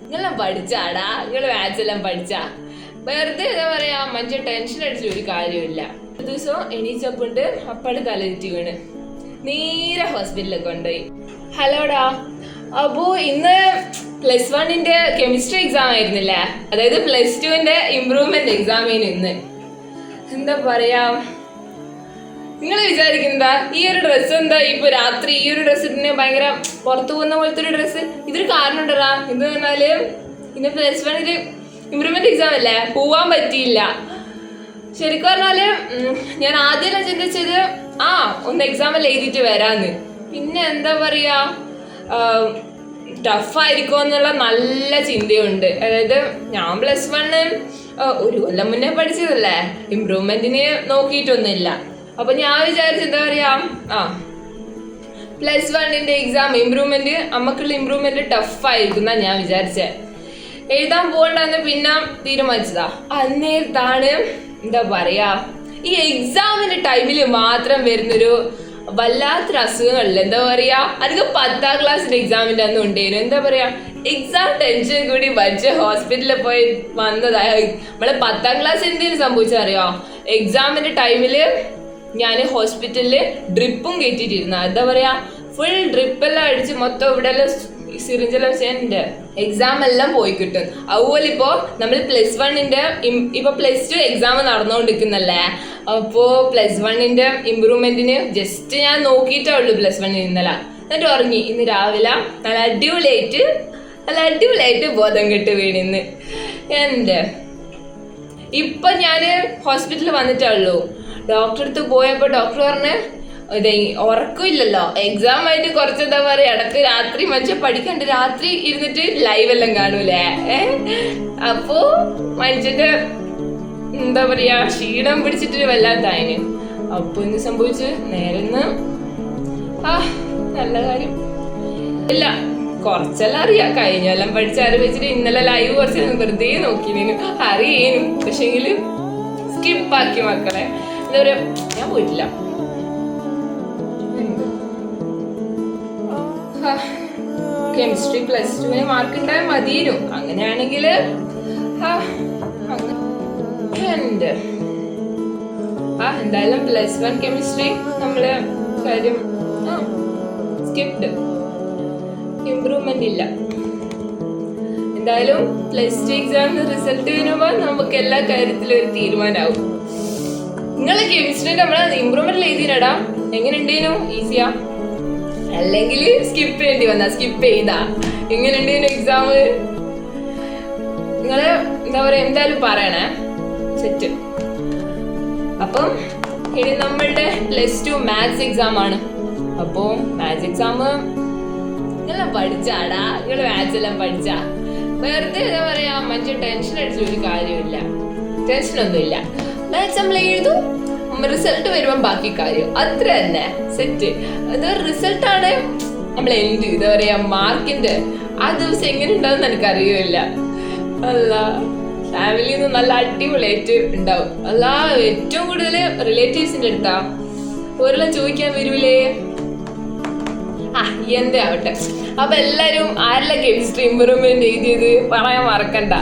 നിങ്ങളെല്ലാം പഠിച്ചാടാ, നിങ്ങൾ മാത്സ് എല്ലാം പഠിച്ചാ? വെറുതെ എന്താ പറയാ, മനുഷ്യ ടെൻഷൻ അടിച്ച ഒരു കാര്യമില്ല. ഒരു ദിവസം എണീച്ചപ്പുണ്ട് അപ്പാട് തലചുറ്റി വീണ് നേരെ ഹോസ്പിറ്റലിൽ കൊണ്ടുപോയി. ഹലോടാ, അപ്പോ ഇന്ന് +1 കെമിസ്ട്രി എക്സാം ആയിരുന്നില്ലേ? അതായത് +2 ഇംപ്രൂവ്മെന്റ് എക്സാമിന് ഇന്ന്. എന്താ പറയാ, നിങ്ങൾ വിചാരിക്കുന്നതാ ഈ ഒരു ഡ്രസ്സ് എന്താ ഇപ്പൊ രാത്രി ഈ ഒരു ഡ്രസ്സ് ഇട്ടിന് ഭയങ്കര പുറത്തു പോകുന്ന പോലത്തെ ഒരു ഡ്രസ്സ്? ഇതൊരു കാരണം ഉണ്ടടാ. എന്ന് പറഞ്ഞാല് ഇന്ന് +1 ഇംപ്രൂവ്മെന്റ് എക്സാം അല്ലേ, പോവാൻ പറ്റിയില്ല. ശരിക്കും പറഞ്ഞാല് ഞാൻ ആദ്യം ചിന്തിച്ചത് ഒന്ന് എക്സാം എല്ലാം എഴുതിയിട്ട് വരാന്ന്. പിന്നെ എന്താ പറയാ, ടഫായിരിക്കും എന്നുള്ള നല്ല ചിന്തയുണ്ട്. അതായത് ഞാൻ +1 ഒരു കൊല്ലം മുന്നേ പഠിച്ചതല്ലേ, ഇംപ്രൂവ്മെന്റിന് നോക്കിയിട്ടൊന്നുമില്ല. അപ്പൊ ഞാൻ വിചാരിച്ചു എന്താ പറയാ, +1 എക്സാം ഇംപ്രൂവ്മെന്റ് നമുക്കുള്ള ഇംപ്രൂവ്മെന്റ് ടഫായിരിക്കും എന്നാ ഞാൻ വിചാരിച്ചേ. എഴുതാൻ പോകണ്ടെന്ന് പിന്നെ തീരുമാനിച്ചതാ. അന്നേരത്താണ് എന്താ പറയാ, ഈ എക്സാമിന്റെ ടൈമില് മാത്രം വരുന്നൊരു വല്ലാത്തൊരു അസുഖങ്ങളില്ല. എന്താ പറയാ, അതൊക്കെ 10ാം ക്ലാസ്സിന്റെ എക്സാമിന്റെ അന്ന് ഉണ്ടായിരുന്നു. എന്താ പറയാ, എക്സാം ടെൻഷൻ കൂടി പഠിച്ച് ഹോസ്പിറ്റലിൽ പോയി വന്നതായ നമ്മളെ 10ാം ക്ലാസ് എന്തെങ്കിലും സംഭവിച്ചറിയോ? എക്സാമിന്റെ ടൈമില് ഞാൻ ഹോസ്പിറ്റലില് ഡ്രിപ്പും കയറ്റിട്ടിരുന്ന. എന്താ പറയാ, ഫുൾ ഡ്രിപ്പെല്ലാം അടിച്ച് മൊത്തം ഇവിടെ എല്ലാം സിറിഞ്ചെല്ലാം വെച്ചെന്റെ എക്സാം എല്ലാം പോയി കിട്ടും. അതുപോലെ ഇപ്പോ നമ്മൾ +1 ഇപ്പൊ +2 എക്സാം നടന്നുകൊണ്ടിരിക്കുന്നല്ലേ. അപ്പോ +1 ഇംപ്രൂവ്മെന്റിന് ജസ്റ്റ് ഞാൻ നോക്കിയിട്ടേ ഉള്ളൂ +1 ഇന്നലെ. എന്നിട്ട് ഉറങ്ങി. ഇന്ന് രാവിലെ നല്ല അടിപൊളിയായിട്ട് ബോധം കെട്ട് വീണിന്ന്. എന്റെ ഇപ്പൊ ഞാന് ഹോസ്പിറ്റലിൽ വന്നിട്ടേ ഉള്ളൂ. ഡോക്ടറെ അടുത്ത് പോയപ്പോ ഡോക്ടർ പറഞ്ഞ് ഉറക്കമില്ലല്ലോ, എക്സാം ആയിട്ട് കുറച്ച് എന്താ പറയാ, ഇടക്ക് രാത്രി മനുഷ്യ പഠിക്കണ്ട്, രാത്രി ഇരുന്നിട്ട് ലൈവ് എല്ലാം കാണൂലേ. അപ്പോ മനുഷ്യന്റെ എന്താ പറയാ, ക്ഷീണം പിടിച്ചിട്ട് വല്ലാത്തായിന്. അപ്പൊ എന്ത് സംഭവിച്ചു, നേരെന്ന് നല്ല കാര്യം ഇല്ല, കുറച്ചെല്ലാം അറിയാം. കഴിഞ്ഞെല്ലാം പഠിച്ച അറിവ് വെച്ചിട്ട് ഇന്നലെ ലൈവ് കുറച്ച് വെറുതെ നോക്കിനു അറിയേനും. പക്ഷെങ്കില് സ്കിപ്പാക്കി മക്കളെ. എന്താ പറയാ, ഞാൻ പോയിട്ടില്ല. കെമിസ്ട്രി +2 മാർക്ക് ഉണ്ടായാൽ മതിയും. അങ്ങനെയാണെങ്കിൽ എന്തായാലും +1 കെമിസ്ട്രി നമ്മള് കാര്യം സ്കിപ്ഡ്, ഇംപ്രൂവ്മെന്റ് ഇല്ല. എന്തായാലും +2 എക്സാമിന് റിസൾട്ട് വരുമ്പോ നമുക്ക് എല്ലാ കാര്യത്തിലും ഒരു തീരുമാനമാവും. നിങ്ങള് കെമിസ്ട്രിന്റെ നമ്മളെ ഇംപ്രൂവ്മെന്റ് എഴുതിയിടാ, എങ്ങനെ ഉണ്ടേനു? ഈസിയാ അല്ലെങ്കിൽ സ്കിപ്പ് ചെയ്യേണ്ടി വന്നാ? സ്കിപ്പ് ചെയ്താ എങ്ങനെ ഉണ്ടേനു എക്സാം? നിങ്ങള് എന്താ പറയാ, എന്തായാലും പറയണേ. സെറ്റ്. അപ്പം ഇനി നമ്മളുടെ +2 മാത്സ് എക്സാം ആണ്. അപ്പൊ മാത്സ് എക്സാം നിങ്ങളെല്ലാം പഠിച്ചാടാ, നിങ്ങൾ മാത്സ് എല്ലാം പഠിച്ചാ? വെറുതെ എന്താ പറയാ, മനുഷ്യ ടെൻഷൻ അടിച്ച ഒരു കാര്യമില്ല. ടെൻഷനൊന്നുമില്ല. മാത്സ് നമ്മൾ എഴുതും, റിസൾട്ട് വരുമ്പോ ബാക്കി കാര്യം അത്ര തന്നെ. സെറ്റ്. അത് റിസൾട്ടാണ് നമ്മൾ എന്ത് എന്താ പറയാ, മാർക്കിന്റെ ആ ദിവസം എങ്ങനെ ഉണ്ടാവും എനിക്ക് അറിയില്ല. അല്ല, ഫാമിലിയിൽ നിന്ന് നല്ല അടിപൊളിയായിട്ട് ഉണ്ടാവും. അല്ല, ഏറ്റവും കൂടുതൽ റിലേറ്റീവ്സിന്റെ അടുത്താ ഒരെല്ലാം ചോദിക്കാൻ വരൂലേ. എന്തേ ആവട്ടെ. അപ്പൊ എല്ലാരും ആരെല്ലാം കെമിസ്ട്രി ഇംപ്രൂവ്മെന്റ് എഴുതിയത് പറയാൻ മറക്കണ്ട.